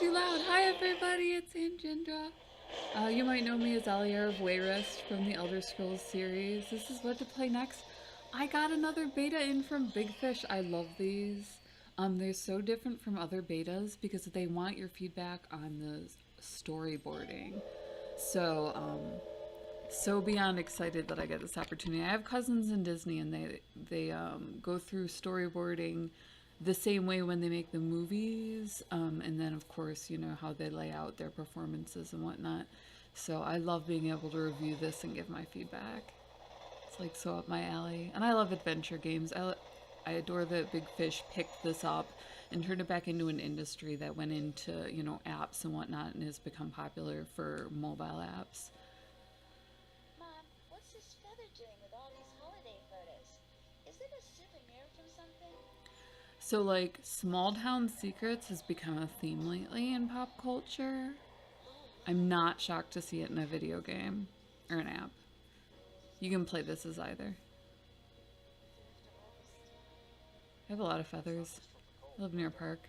too loud. Hi everybody, it's Anjindra. You might know me as Alier of Wayrest from the Elder Scrolls series. This is what to play next. I got another beta in from Big Fish. I love these. They're so different from other betas because they want your feedback on the storyboarding. So beyond excited that I get this opportunity. I have cousins in Disney, and they go through storyboarding the same way when they make the movies, and then of course how they lay out their performances and whatnot. So I love being able to review this and give my feedback. It's like so up my alley, and I love adventure games. I adore that Big Fish picked this up and turned it back into an industry that went into apps and whatnot, and has become popular for mobile apps. Mom, what's this feather doing with all these holiday photos? Is it a souvenir from something? So, like, small town secrets has become a theme lately in pop culture. I'm not shocked to see it in a video game or an app. You can play this as either. I have a lot of feathers. I live near a park.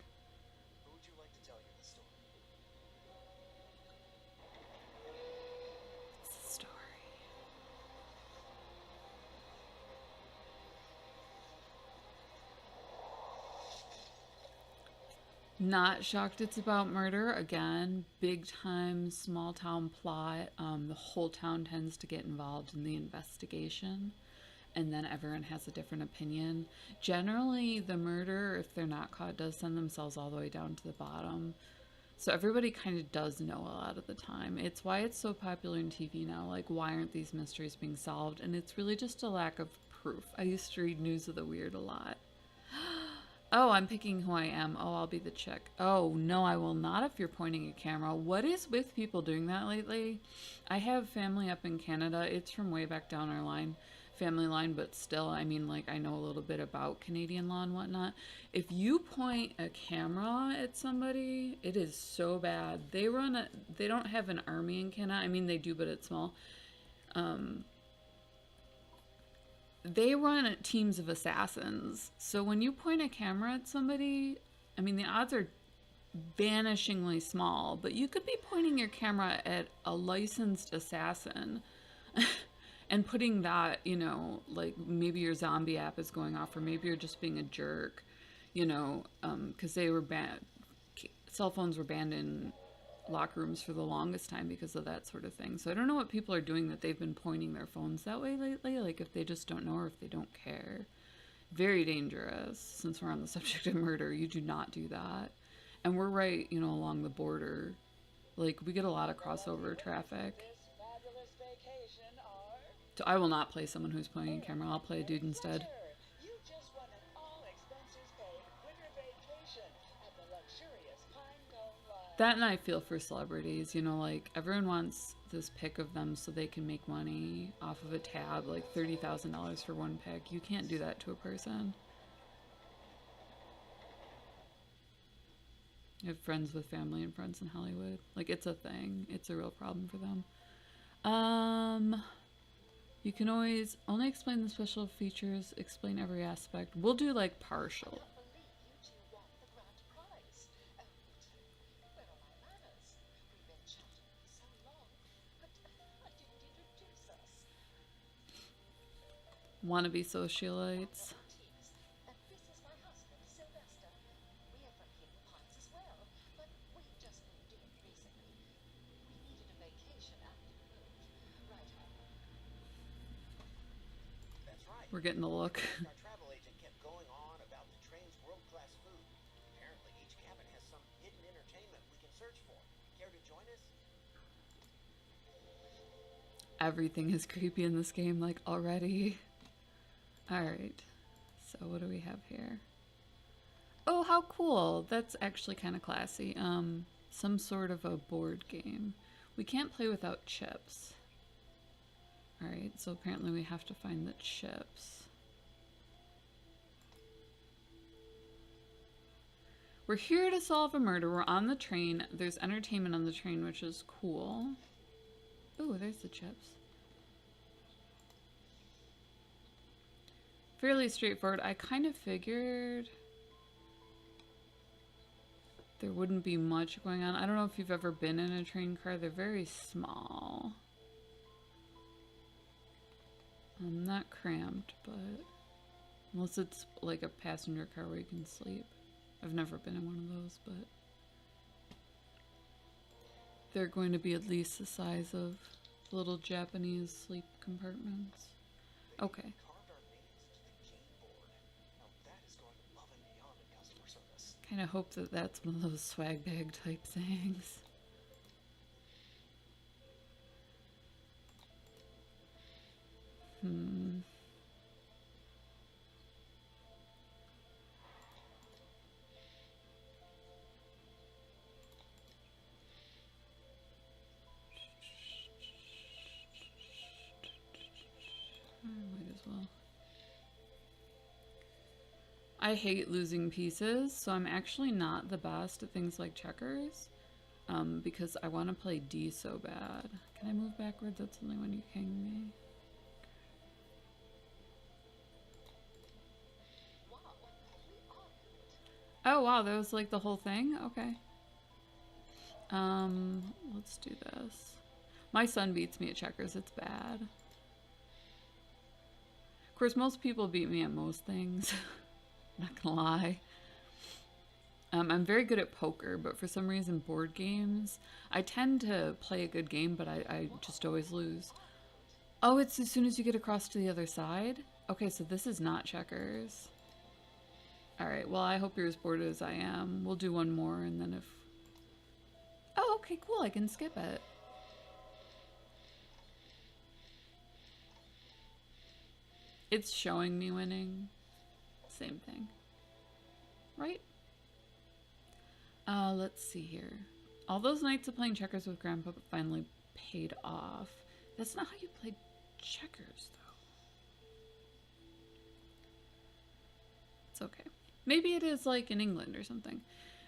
It's a story. Not shocked it's about murder. Again, big time small town plot. The whole town tends to get involved in the investigation, and then everyone has a different opinion. Generally, the murderer, if they're not caught, does send themselves all the way down to the bottom. So everybody kind of does know a lot of the time. It's why it's so popular in TV now. Like, why aren't these mysteries being solved? And it's really just a lack of proof. I used to read News of the Weird a lot. Oh, I'm picking who I am. Oh, I'll be the chick. Oh, no, I will not if you're pointing a camera. What is with people doing that lately? I have family up in Canada. It's from way back down our line, family line, but still, I mean, like, I know a little bit about Canadian law and whatnot. If you point a camera at somebody, it is so bad. They don't have an army in Canada. I mean, they do, but it's small. Um, they run teams of assassins. So when you point a camera at somebody, I mean, the odds are vanishingly small, but you could be pointing your camera at a licensed assassin and putting that, like maybe your zombie app is going off, or maybe you're just being a jerk, because they were banned. Cell phones were banned in locker rooms for the longest time because of that sort of thing. So I don't know what people are doing that they've been pointing their phones that way lately, like if they just don't know or if they don't care. Very dangerous. Since we're on the subject of murder, you do not do that. And we're right, along the border. Like, we get a lot of crossover traffic. So I will not play someone who's pointing a camera. I'll play a dude instead. You just won an all-expenses-paid winter vacation at the luxurious Pinecone Lodge. That, and I feel for celebrities, like everyone wants this pic of them so they can make money off of a tab, like $30,000 for one pic. You can't do that to a person. I have friends with family and friends in Hollywood. Like, it's a thing. It's a real problem for them. You can always only explain the special features, explain every aspect. We'll do like partial. I can't believe you two won the grand prize. Oh, but where are my manners? We've been chatting for so long, but I didn't introduce us. Wannabe socialites. Tease. This is my husband, Sylvester. We're from Hidden Pines as well, but we've just moved in recently. We needed a vacation after we moved. Right home. That's right. We're getting the look. Our travel agent kept going on about the train's world-class food. Apparently, each cabin has some hidden entertainment we can search for. Care to join us? Everything is creepy in this game, like, already. Alright. So what do we have here? Oh, how cool. That's actually kind of classy. Some sort of a board game. We can't play without chips. Alright, so apparently we have to find the chips. We're here to solve a murder. We're on the train. There's entertainment on the train, which is cool. Oh, there's the chips. Fairly straightforward. I kind of figured there wouldn't be much going on. I don't know if you've ever been in a train car. They're very small. Not cramped, but unless it's like a passenger car where you can sleep. I've never been in one of those, but they're going to be at least the size of little Japanese sleep compartments. Okay. Carved our names into the game board. Now that is going above and beyond in customer service. Kind of hope that that's one of those swag bag type things. Might as well. I hate losing pieces, so I'm actually not the best at things like checkers, because I want to play D so bad. Can I move backwards? That's only when you king me. Oh wow, that was like the whole thing? Okay. Let's do this. My son beats me at checkers, it's bad. Of course, most people beat me at most things. Not gonna lie. I'm very good at poker, but for some reason board games, I tend to play a good game, but I just always lose. Oh, it's as soon as you get across to the other side? Okay, so this is not checkers. Alright, well I hope you're as bored as I am. We'll do one more and then if... Oh, okay, cool, I can skip it. It's showing me winning. Same thing. Right? Let's see here. All those nights of playing checkers with Grandpa finally paid off. That's not how you play checkers, though. It's okay. Maybe it is like in England or something.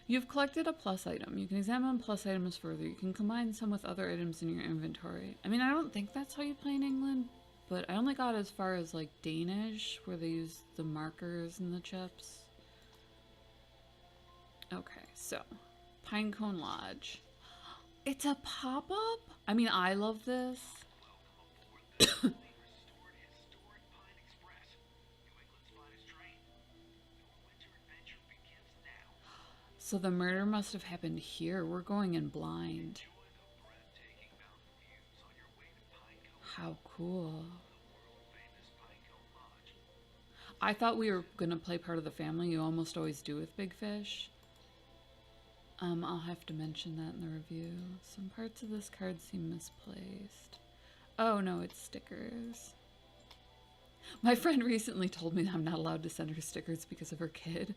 You've collected a plus item. You can examine plus items further. You can combine some with other items in your inventory. I mean, I don't think that's how you play in England, but I only got as far as like Danish, where they use the markers and the chips. Okay, so Pinecone Lodge. It's a pop-up? I mean, I love this. So the murder must have happened here. We're going in blind. How cool. I thought we were gonna play part of the family. You almost always do with Big Fish. I'll have to mention that in the review. Some parts of this card seem misplaced. Oh no, it's stickers. My friend recently told me that I'm not allowed to send her stickers because of her kid.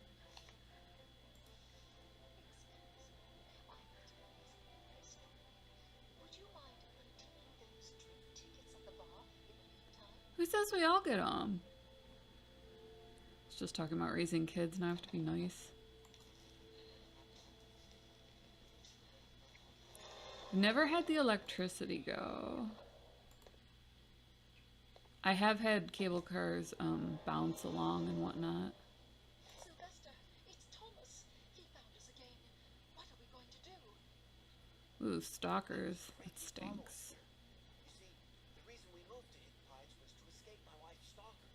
Who says we all get them? It's just talking about raising kids and I have to be nice. Never had the electricity go. I have had cable cars bounce along and whatnot. Sylvester, it's Thomas. He found us again. What are we going to do? Ooh, stalkers. That stinks. You see, the reason we moved to Hidden Pines was to escape my wife's stalker.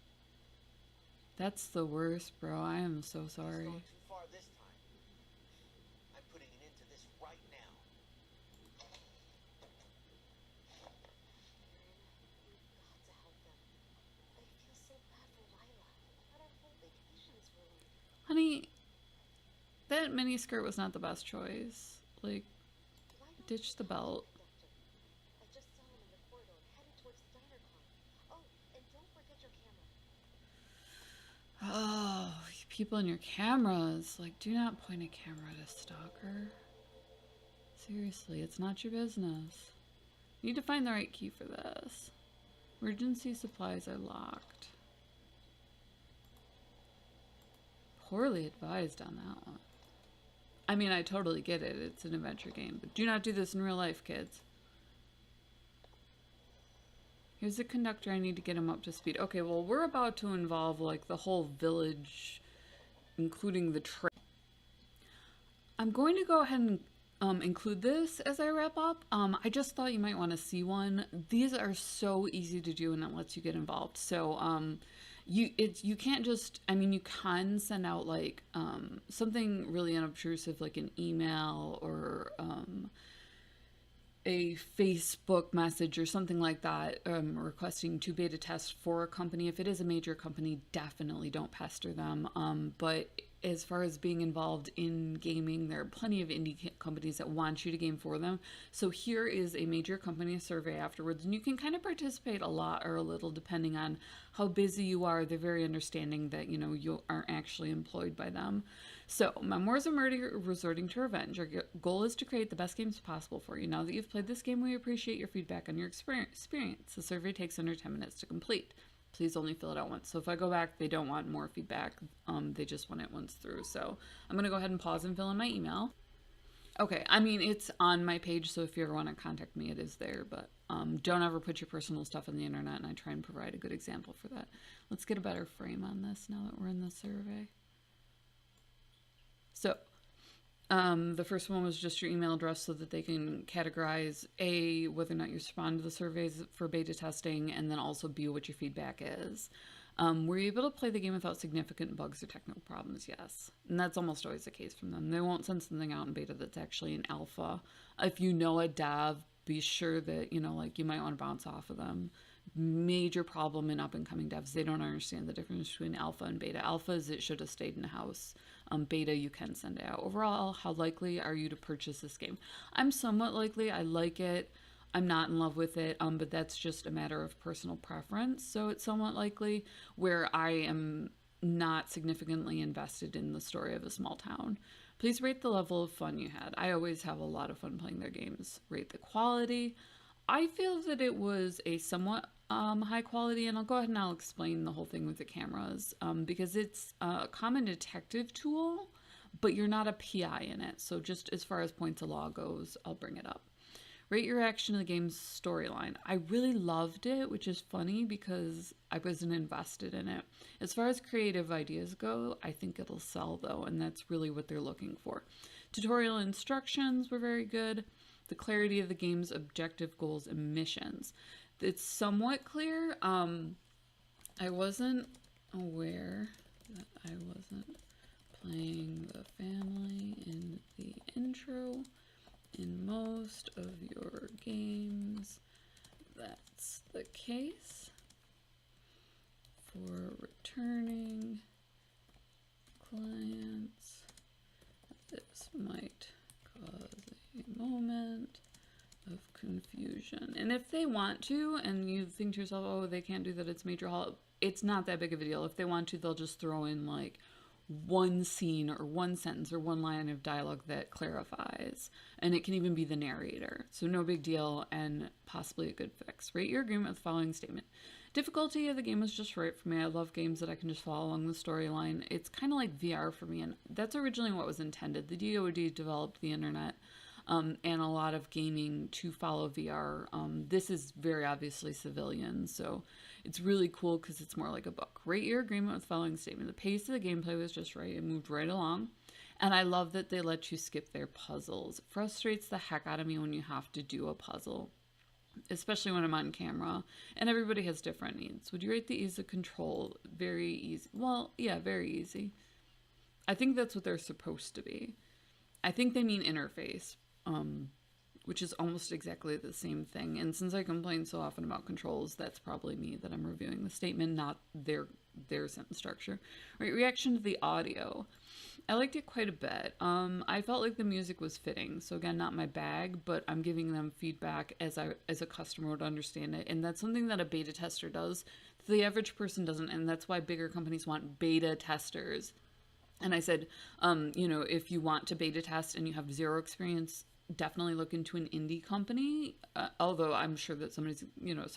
That's the worst, bro. I am so He's sorry. gone too far this time. I'm putting an end to this right now. We've got to help them. I feel so bad for Lila. But our whole vacation's ruined. Honey, that miniskirt was not the best choice. Like, Why don't ditch the belt. Doctor? I just saw him in the corridor, headed towards the diner car. Oh, and don't forget your camera. Oh, people in your cameras. Like, do not point a camera at a stalker. Seriously, it's not your business. You need to find the right key for this. Emergency supplies are locked. Poorly advised on that one. I mean, I totally get it. It's an adventure game. But do not do this in real life, kids. Here's the conductor. I need to get him up to speed. Okay, well, we're about to involve, like, the whole village, including the train. I'm going to go ahead and include this as I wrap up. I just thought you might want to see one. These are so easy to do, and it lets you get involved. So you can't just, I mean, you can send out like something really unobtrusive like an email or a Facebook message or something like that, requesting to beta test for a company. If it is a major company, definitely don't pester them. But as far as being involved in gaming, there are plenty of indie companies that want you to game for them. So here is a major company survey afterwards, and you can kind of participate a lot or a little depending on how busy you are. They're very understanding that, you know, you aren't actually employed by them. So, Memoirs of Murder Resorting to Revenge. Our goal is to create the best games possible for you. Now that you've played this game, we appreciate your feedback on your experience. The survey takes under 10 minutes to complete. Please only fill it out once. So if I go back, they don't want more feedback. They just want it once through. So I'm going to go ahead and pause and fill in my email. Okay, I mean, it's on my page, so if you ever want to contact me, it is there. But don't ever put your personal stuff on the internet, and I try and provide a good example for that. Let's get a better frame on this now that we're in the survey. So the first one was just your email address so that they can categorize A, whether or not you respond to the surveys for beta testing, and then also B, what your feedback is. Were you able to play the game without significant bugs or technical problems? Yes. And that's almost always the case from them. They won't send something out in beta that's actually in alpha. If you know a dev, be sure that, you know, like you might want to bounce off of them. Major problem in up and coming devs. They don't understand the difference between alpha and beta. Alpha is it should have stayed in house. Beta, you can send it out. Overall, how likely are you to purchase this game? I'm somewhat likely. I like it. I'm not in love with it, but that's just a matter of personal preference. So it's somewhat likely, where I am not significantly invested in the story of a small town. Please rate the level of fun you had. I always have a lot of fun playing their games. Rate the quality. I feel that it was a somewhat high quality, and I'll go ahead and I'll explain the whole thing with the cameras, because it's a common detective tool, but you're not a PI in it. So just as far as points of law goes, I'll bring it up. Rate your reaction to the game's storyline. I really loved it, which is funny because I wasn't invested in it. As far as creative ideas go, I think it'll sell though, and that's really what they're looking for. Tutorial instructions were very good. The clarity of the game's objective, goals, and missions. It's somewhat clear. I wasn't aware that I wasn't playing the family in the intro. In most of your games, that's the case. For returning clients, this might cause a moment of confusion. And if they want to, and you think to yourself, oh, they can't do that, it's major hall, it's not that big of a deal. If they want to, they'll just throw in like one scene or one sentence or one line of dialogue that clarifies, and it can even be the narrator. So no big deal, and possibly a good fix. Rate your agreement with the following statement. Difficulty of the game was just right for me. I love games that I can just follow along the storyline. It's kind of like VR for me, and that's originally what was intended. The DoD developed the internet and a lot of gaming to follow VR. This is very obviously civilian, so it's really cool because it's more like a book. Rate your agreement with the following statement. The pace of the gameplay was just right. It moved right along. And I love that they let you skip their puzzles. It frustrates the heck out of me when you have to do a puzzle, especially when I'm on camera. And everybody has different needs. Would you rate the ease of control? Very easy. Well, yeah, very easy. I think that's what they're supposed to be. I think they mean interface, which is almost exactly the same thing. And since I complain so often about controls, that's probably me that I'm reviewing the statement, not their sentence structure. Right, reaction to the audio. I liked it quite a bit. I felt like the music was fitting. So again, not my bag, but I'm giving them feedback as a customer would understand it. And that's something that a beta tester does. The average person doesn't, and that's why bigger companies want beta testers. And I said, you know, if you want to beta test and you have zero experience, definitely look into an indie company. Although I'm sure that some of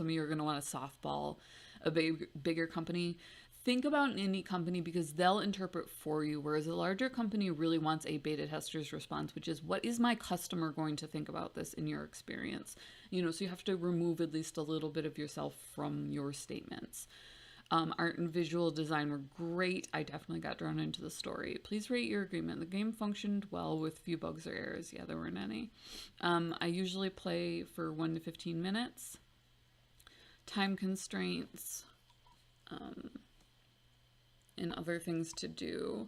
you are going to want to softball a bigger company. Think about an indie company because they'll interpret for you, whereas a larger company really wants a beta tester's response, which is, what is my customer going to think about this in your experience? You know, so you have to remove at least a little bit of yourself from your statements. Art and visual design were great. I definitely got drawn into the story. Please rate your agreement. The game functioned well with few bugs or errors. Yeah, there weren't any. I usually play for 1 to 15 minutes. Time constraints and other things to do.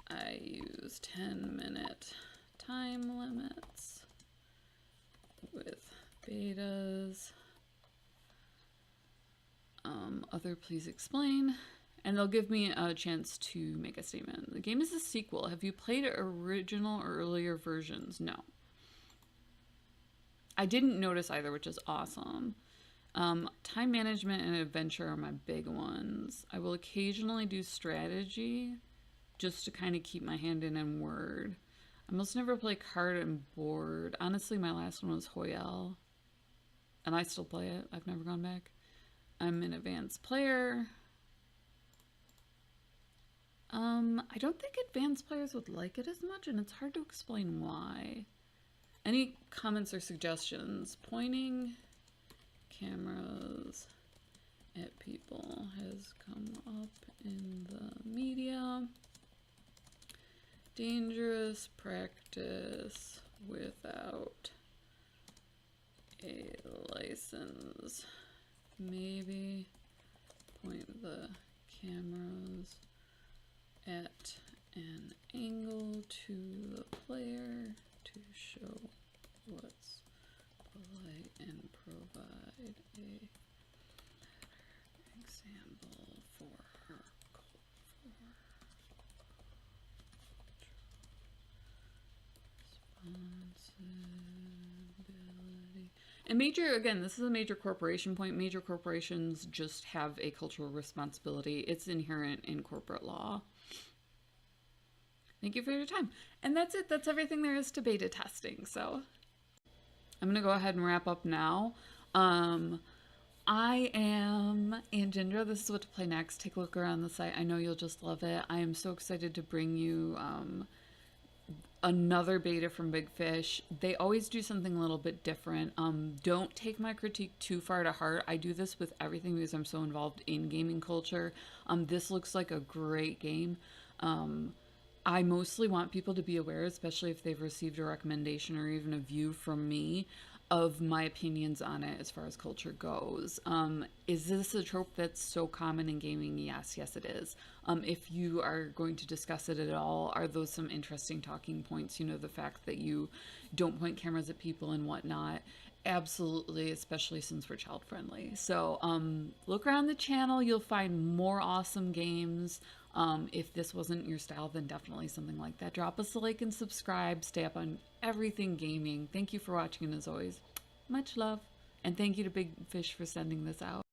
I use 10-minute time limits with betas. Other please explain. And they'll give me a chance to make a statement. The game is a sequel. Have you played original or earlier versions? No. I didn't notice either, which is awesome. Time management and adventure are my big ones. I will occasionally do strategy just to kind of keep my hand in Word. I almost never play card and board. Honestly, my last one was Hoyel. And I still play it. I've never gone back. I'm an advanced player. I don't think advanced players would like it as much, and it's hard to explain why. Any comments or suggestions? Pointing cameras at people has come up in the media. Dangerous practice without a license. Maybe point the cameras at an angle to the player to show what's polite and provide a better example for her responsibility. And major, again, this is a major corporation point. Major corporations just have a cultural responsibility. It's inherent in corporate law. Thank you for your time. And that's it. That's everything there is to beta testing. So I'm going to go ahead and wrap up now. I am Anjindra. This is what to play next. Take a look around the site. I know you'll just love it. I am so excited to bring you another beta from Big Fish. They always do something a little bit different. Don't take my critique too far to heart. I do this with everything because I'm so involved in gaming culture. This looks like a great game. I mostly want people to be aware, especially if they've received a recommendation or even a view from me, of my opinions on it as far as culture goes. Is this a trope that's so common in gaming? Yes, it is. If you are going to discuss it at all, are those some interesting talking points? You know, the fact that you don't point cameras at people and whatnot. Absolutely, especially since we're child friendly. So look around the channel, you'll find more awesome games. If this wasn't your style, then definitely something like that. Drop us a like and subscribe. Stay up on everything gaming. Thank you for watching, and as always, much love. And thank you to Big Fish for sending this out.